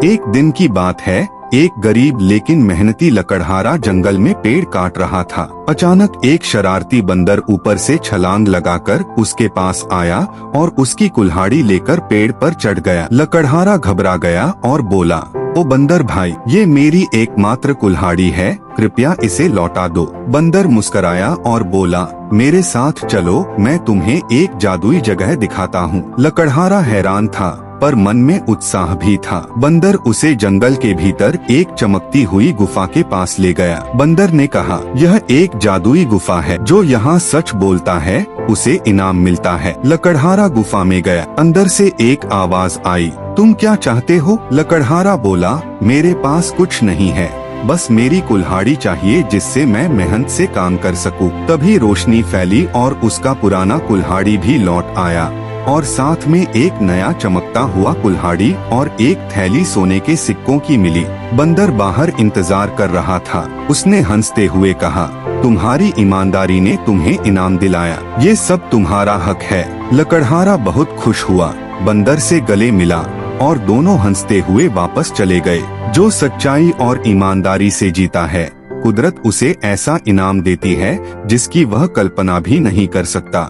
एक दिन की बात है, एक गरीब लेकिन मेहनती लकड़हारा जंगल में पेड़ काट रहा था। अचानक एक शरारती बंदर ऊपर से छलांग लगाकर उसके पास आया और उसकी कुल्हाड़ी लेकर पेड़ पर चढ़ गया। लकड़हारा घबरा गया और बोला, ओ बंदर भाई, ये मेरी एकमात्र कुल्हाड़ी है, कृपया इसे लौटा दो। बंदर मुस्कराया और बोला, मेरे साथ चलो, मैं तुम्हें एक जादुई जगह दिखाता हूँ। लकड़हारा हैरान था पर मन में उत्साह भी था। बंदर उसे जंगल के भीतर एक चमकती हुई गुफा के पास ले गया। बंदर ने कहा, यह एक जादुई गुफा है, जो यहाँ सच बोलता है उसे इनाम मिलता है। लकड़हारा गुफा में गया। अंदर से एक आवाज आई, तुम क्या चाहते हो? लकड़हारा बोला, मेरे पास कुछ नहीं है, बस मेरी कुल्हाड़ी चाहिए जिससे मैं मेहनत से काम कर सकूं। तभी रोशनी फैली और उसका पुराना कुल्हाड़ी भी लौट आया और साथ में एक नया चमकता हुआ कुल्हाड़ी और एक थैली सोने के सिक्कों की मिली। बंदर बाहर इंतजार कर रहा था। उसने हंसते हुए कहा, तुम्हारी ईमानदारी ने तुम्हें इनाम दिलाया, ये सब तुम्हारा हक है। लकड़हारा बहुत खुश हुआ, बंदर से गले मिला और दोनों हंसते हुए वापस चले गए। जो सच्चाई और ईमानदारी से जीता है, कुदरत उसे ऐसा इनाम देती है जिसकी वह कल्पना भी नहीं कर सकता।